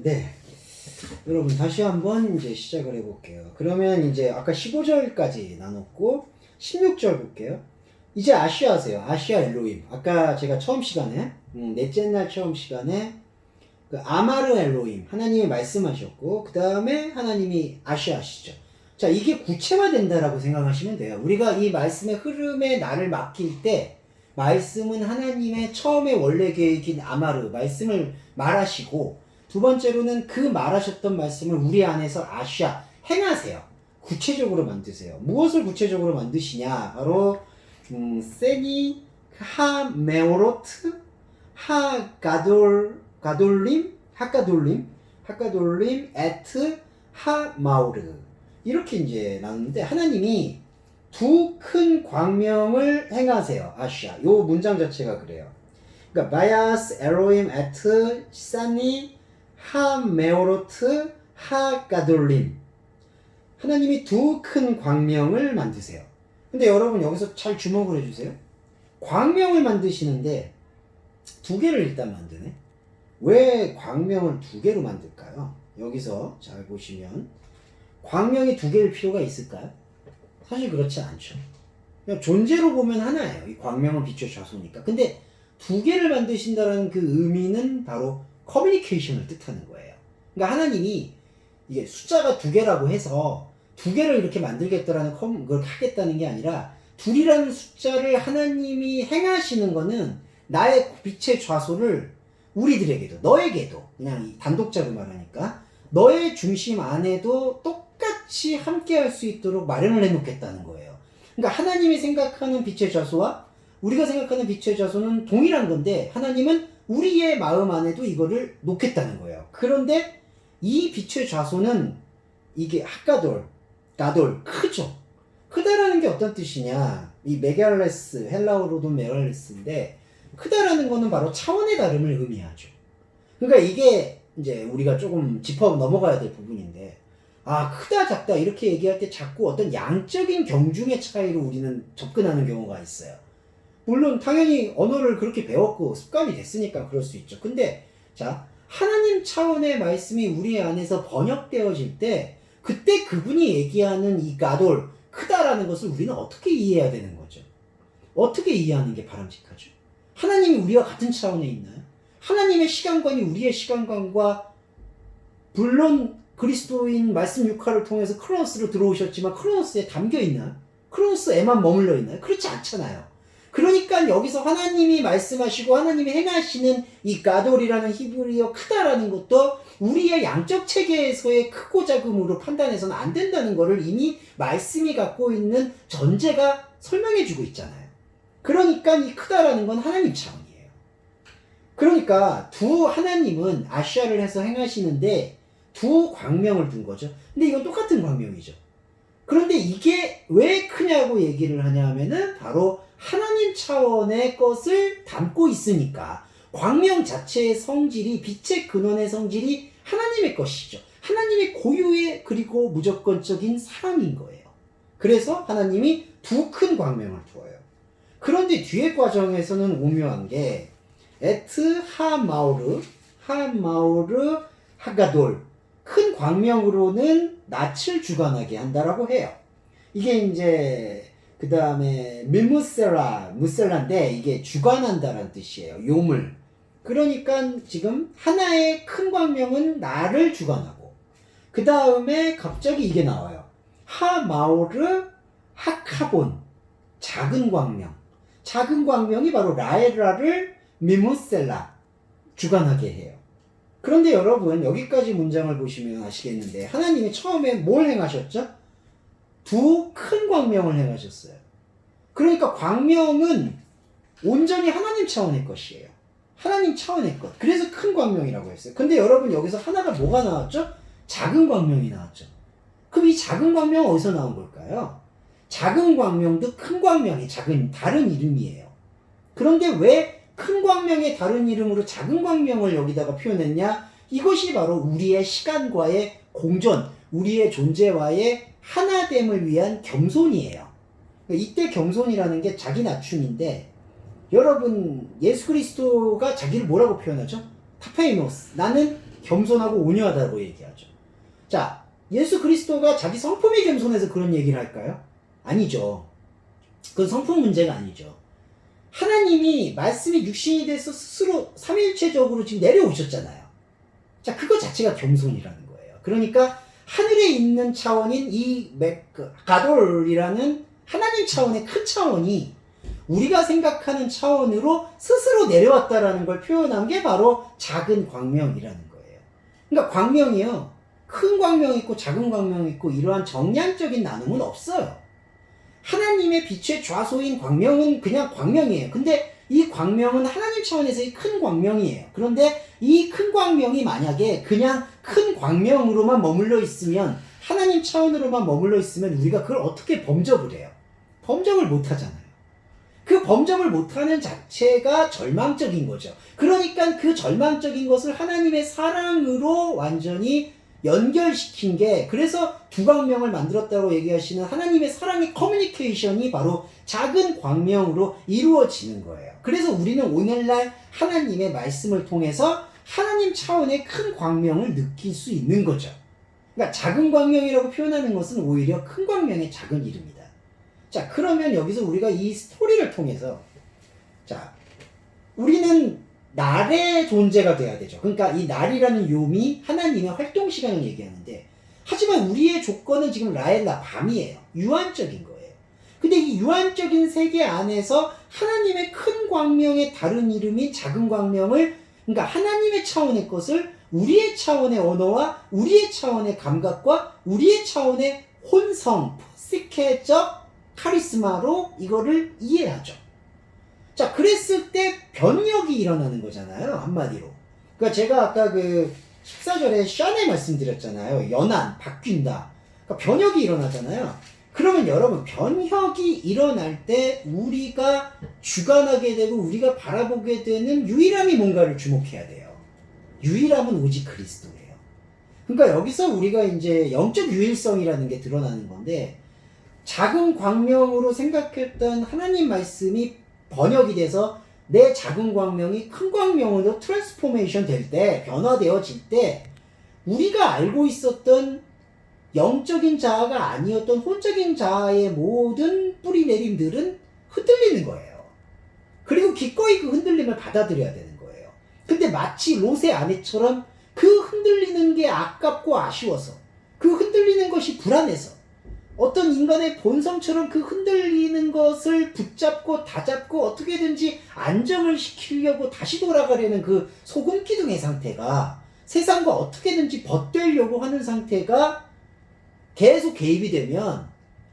네. 여러분 다시 한번 이제 시작을 해볼게요. 그러면 이제 아까 15절까지 나눴고 16절 볼게요. 이제 아시아세요. 아시아 엘로힘. 아까 제가 처음 시간에 넷째 날 처음 시간에 그 아마르 엘로힘 하나님이 말씀하셨고 그 다음에 하나님이 아시아시죠. 자, 이게 구체화된다라고 생각하시면 돼요. 우리가 이 말씀의 흐름에 나를 맡길 때 말씀은 하나님의 처음에 원래 계획인 아마르 말씀을 말하시고 두 번째로는 그 말하셨던 말씀을 우리 안에서 아시아 행하세요. 구체적으로 만드세요. 무엇을 구체적으로 만드시냐? 바로 세니 하 메오로트 하 가돌림 에트 하 마우르 이렇게 이제 나오는데 하나님이 두 큰 광명을 행하세요. 아시아. 요 문장 자체가 그래요. 그러니까 바야스 에로임 에트 사니 하 메오로트 하 가돌림. 하나님이 두 큰 광명을 만드세요. 근데 여러분 여기서 잘 주목을 해주세요. 광명을 만드시는데 두 개를 일단 만드네. 왜 광명을 두 개로 만들까요? 여기서 잘 보시면 광명이 두 개일 필요가 있을까요? 사실 그렇지 않죠. 그냥 존재로 보면 하나예요. 이 광명은 빛의 좌소니까. 근데 두 개를 만드신다는 그 의미는 바로 커뮤니케이션을 뜻하는 거예요. 그러니까 하나님이 이게 숫자가 두 개라고 해서 두 개를 이렇게 만들겠다라는 걸 하겠다는 게 아니라 둘이라는 숫자를 하나님이 행하시는 거는 나의 빛의 좌소를 우리들에게도 너에게도 그냥 단독자로 말하니까 너의 중심 안에도 똑같이 함께 할 수 있도록 마련을 해놓겠다는 거예요. 그러니까 하나님이 생각하는 빛의 좌소와 우리가 생각하는 빛의 좌소는 동일한 건데 하나님은 우리의 마음 안에도 이거를 놓겠다는 거예요. 그런데 이 빛의 좌소는 이게 가돌 크죠. 크다라는 게 어떤 뜻이냐? 이 메갈레스 헬라어로도 메갈레스인데 크다라는 거는 바로 차원의 다름을 의미하죠. 그러니까 이게 이제 우리가 조금 짚어 넘어가야 될 부분인데 크다 작다 이렇게 얘기할 때 자꾸 어떤 양적인 경중의 차이로 우리는 접근하는 경우가 있어요. 물론 당연히 언어를 그렇게 배웠고 습관이 됐으니까 그럴 수 있죠. 근데 자, 하나님 차원의 말씀이 우리 안에서 번역되어질 때 그때 그분이 얘기하는 이 가돌 크다라는 것을 우리는 어떻게 이해해야 되는 거죠? 어떻게 이해하는 게 바람직하죠? 하나님이 우리와 같은 차원에 있나요? 하나님의 시간관이 우리의 시간관과 물론 그리스도인 말씀 육화를 통해서 크로노스로 들어오셨지만 크로노스에 담겨 있나요? 크로노스에만 머물러 있나요? 그렇지 않잖아요. 그러니까 여기서 하나님이 말씀하시고 하나님이 행하시는 이 가돌이라는 히브리어 크다라는 것도 우리의 양적 체계에서의 크고 작음으로 판단해서는 안 된다는 것을 이미 말씀이 갖고 있는 전제가 설명해 주고 있잖아요. 그러니까 이 크다라는 건 하나님 차원이에요. 그러니까 두 하나님은 아시아를 해서 행하시는데 두 광명을 둔 거죠. 근데 이건 똑같은 광명이죠. 그런데 이게 왜 크냐고 얘기를 하냐 하면은 바로 하나님 차원의 것을 담고 있으니까 광명 자체의 성질이 빛의 근원의 성질이 하나님의 것이죠. 하나님의 고유의 그리고 무조건적인 사랑인 거예요. 그래서 하나님이 두 큰 광명을 두어요. 그런데 뒤에 과정에서는 오묘한 게 에트 하마우르 하가돌 큰 광명으로는 낯을 주관하게 한다라고 해요. 이게 이제 그 다음에 무셀라인데 이게 주관한다라는 뜻이에요. 요물. 그러니까 지금 하나의 큰 광명은 나를 주관하고 그 다음에 갑자기 이게 나와요. 하마오르 하카본 작은 광명. 작은 광명이 바로 라에라를 미무셀라 주관하게 해요. 그런데 여러분 여기까지 문장을 보시면 아시겠는데 하나님이 처음에 뭘 행하셨죠? 두 큰 광명을 행하셨어요. 그러니까 광명은 온전히 하나님 차원의 것이에요. 하나님 차원의 것. 그래서 큰 광명이라고 했어요. 근데 여러분 여기서 하나가 뭐가 나왔죠? 작은 광명이 나왔죠. 그럼 이 작은 광명은 어디서 나온 걸까요? 작은 광명도 큰 광명이 다른 이름이에요. 그런데 왜 큰 광명의 다른 이름으로 작은 광명을 여기다가 표현했냐? 이것이 바로 우리의 시간과의 공존, 우리의 존재와의 하나됨을 위한 겸손이에요. 이때 겸손이라는 게 자기 낮춤인데 여러분 예수 그리스도가 자기를 뭐라고 표현하죠? 타페이노스. 나는 겸손하고 온유하다고 얘기하죠. 자, 예수 그리스도가 자기 성품이 겸손해서 그런 얘기를 할까요? 아니죠. 그건 성품 문제가 아니죠. 하나님이 말씀이 육신이 돼서 스스로 삼위일체적으로 지금 내려오셨잖아요. 자, 그거 자체가 겸손이라는 거예요. 그러니까 하늘에 있는 차원인 이 가돌이라는 하나님 차원의 큰 차원이 우리가 생각하는 차원으로 스스로 내려왔다라는 걸 표현한 게 바로 작은 광명이라는 거예요. 그러니까 광명이요, 큰 광명이 있고 작은 광명이 있고 이러한 정량적인 나눔은 없어요. 하나님의 빛의 좌소인 광명은 그냥 광명이에요. 근데 이 광명은 하나님 차원에서의 큰 광명이에요. 그런데 이 큰 광명이 만약에 그냥 큰 광명으로만 머물러 있으면, 하나님 차원으로만 머물러 있으면 우리가 그걸 어떻게 범접을 해요? 범접을 못 하잖아요. 그 범접을 못하는 자체가 절망적인 거죠. 그러니까 그 절망적인 것을 하나님의 사랑으로 완전히 연결시킨 게, 그래서 두 광명을 만들었다고 얘기하시는 하나님의 사랑의 커뮤니케이션이 바로 작은 광명으로 이루어지는 거예요. 그래서 우리는 오늘날 하나님의 말씀을 통해서 하나님 차원의 큰 광명을 느낄 수 있는 거죠. 그러니까 작은 광명이라고 표현하는 것은 오히려 큰 광명의 작은 이름이다. 자, 그러면 여기서 우리가 이 스토리를 통해서, 자, 우리는 날의 존재가 돼야 되죠. 그러니까 이 날이라는 요미, 하나님의 활동 시간을 얘기하는데, 하지만 우리의 조건은 지금 라엘라, 밤이에요. 유한적인 거예요. 근데 이 유한적인 세계 안에서 하나님의 큰 광명의 다른 이름인 작은 광명을, 그러니까 하나님의 차원의 것을 우리의 차원의 언어와 우리의 차원의 감각과 우리의 차원의 혼성, 포시케적 카리스마로 이거를 이해하죠. 자, 그랬을 때 변혁이 일어나는 거잖아요. 한마디로. 그러니까 제가 아까 그 14절에 션에 말씀드렸잖아요. 연한, 바뀐다. 그러니까 변혁이 일어나잖아요. 그러면 여러분, 변혁이 일어날 때 우리가 주관하게 되고 우리가 바라보게 되는 유일함이 뭔가를 주목해야 돼요. 유일함은 오직 그리스도예요. 그러니까 여기서 우리가 이제 영적 유일성이라는 게 드러나는 건데, 작은 광명으로 생각했던 하나님 말씀이 번역이 돼서 내 작은 광명이 큰 광명으로 트랜스포메이션 될 때, 변화되어질 때, 우리가 알고 있었던 영적인 자아가 아니었던 혼적인 자아의 모든 뿌리 내림들은 흔들리는 거예요. 그리고 기꺼이 그 흔들림을 받아들여야 되는 거예요. 근데 마치 롯의 아내처럼 그 흔들리는 게 아깝고 아쉬워서, 그 흔들리는 것이 불안해서, 어떤 인간의 본성처럼 그 흔들리는 것을 붙잡고 다잡고 어떻게든지 안정을 시키려고 다시 돌아가려는 그 소금기둥의 상태가, 세상과 어떻게든지 벗되려고 하는 상태가 계속 개입이 되면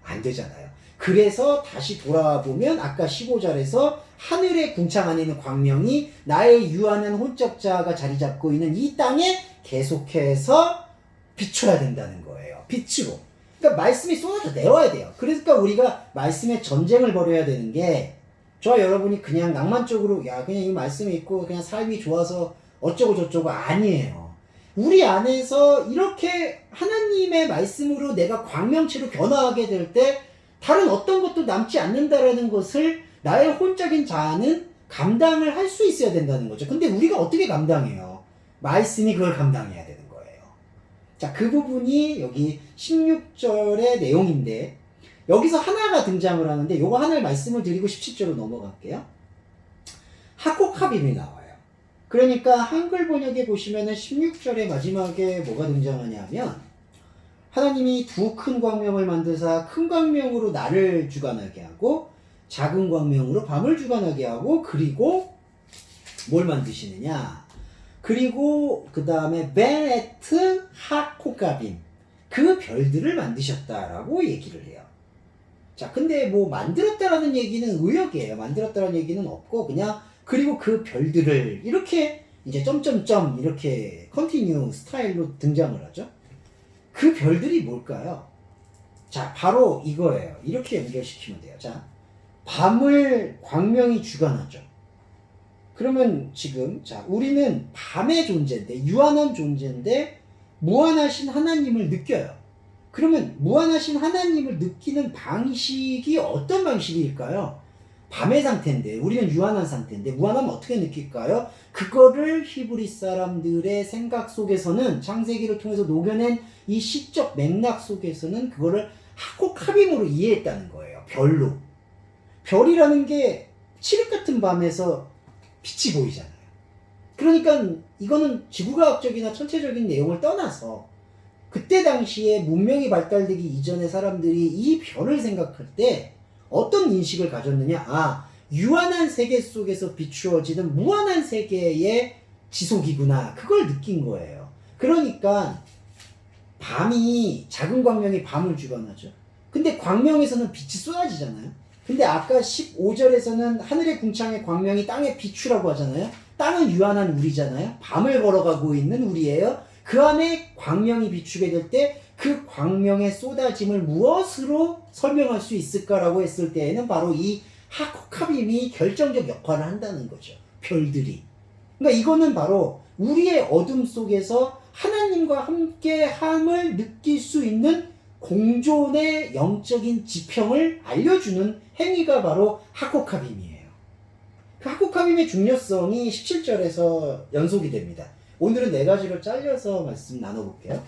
안 되잖아요. 그래서 다시 돌아보면 아까 15절에서 하늘의 궁창 안에 있는 광명이 나의 유한한 혼적 자아가 자리 잡고 있는 이 땅에 계속해서 비춰야 된다는 거예요. 빛으로. 그러니까 말씀이 쏟아져 내려와야 돼요. 그러니까 우리가 말씀에 전쟁을 벌여야 되는 게, 저와 여러분이 그냥 낭만적으로 야 그냥 이 말씀이 있고 그냥 삶이 좋아서 어쩌고 저쩌고 아니에요. 우리 안에서 이렇게 하나님의 말씀으로 내가 광명체로 변화하게 될 때 다른 어떤 것도 남지 않는다라는 것을 나의 혼적인 자아는 감당을 할 수 있어야 된다는 거죠. 근데 우리가 어떻게 감당해요? 말씀이 그걸 감당해야 되는 거예요. 자, 그 부분이 여기 16절의 내용인데, 여기서 하나가 등장을 하는데 요거 하나를 말씀을 드리고 17절로 넘어갈게요. 하코카빔이 나와요. 그러니까 한글 번역에 보시면은 16절의 마지막에 뭐가 등장하냐면, 하나님이 두 큰 광명을 만드사 큰 광명으로 날을 주관하게 하고 작은 광명으로 밤을 주관하게 하고, 그리고 뭘 만드시느냐, 그리고 그 다음에 베네트 하코카빔, 그 별들을 만드셨다라고 얘기를 해요. 자, 근데 뭐 만들었다라는 얘기는 의역이에요. 만들었다라는 얘기는 없고 그냥 그리고 그 별들을 이렇게 이제 점점점 이렇게 컨티뉴 스타일로 등장을 하죠. 그 별들이 뭘까요? 자, 바로 이거예요. 이렇게 연결시키면 돼요. 자, 밤을 광명이 주관하죠. 그러면 지금 자, 우리는 밤의 존재인데, 유한한 존재인데 무한하신 하나님을 느껴요. 그러면 무한하신 하나님을 느끼는 방식이 어떤 방식일까요? 밤의 상태인데 우리는 유한한 상태인데 무한하면 어떻게 느낄까요? 그거를 히브리 사람들의 생각 속에서는 창세기를 통해서 녹여낸 이 시적 맥락 속에서는 그거를 하코카빔으로 이해했다는 거예요. 별로. 별이라는 게 칠흑 같은 밤에서 빛이 보이잖아요. 그러니까 이거는 지구과학적이나 천체적인 내용을 떠나서 그때 당시에 문명이 발달되기 이전의 사람들이 이 별을 생각할 때 어떤 인식을 가졌느냐? 아, 유한한 세계 속에서 비추어지는 무한한 세계의 지속이구나. 그걸 느낀 거예요. 그러니까 밤이, 작은 광명이 밤을 주관하죠. 근데 광명에서는 빛이 쏟아지잖아요. 근데 아까 15절에서는 하늘의 궁창의 광명이 땅에 비추라고 하잖아요. 땅은 유한한 우리잖아요. 밤을 걸어가고 있는 우리예요. 그 안에 광명이 비추게 될 때 그 광명의 쏟아짐을 무엇으로 설명할 수 있을까라고 했을 때에는 바로 이 하코카빔이 결정적 역할을 한다는 거죠. 별들이. 그러니까 이거는 바로 우리의 어둠 속에서 하나님과 함께함을 느낄 수 있는 공존의 영적인 지평을 알려주는 행위가 바로 하코카빔이에요. 그 하코카빔의 중요성이 17절에서 연속이 됩니다. 오늘은 4가지로 잘려서 말씀 나눠볼게요.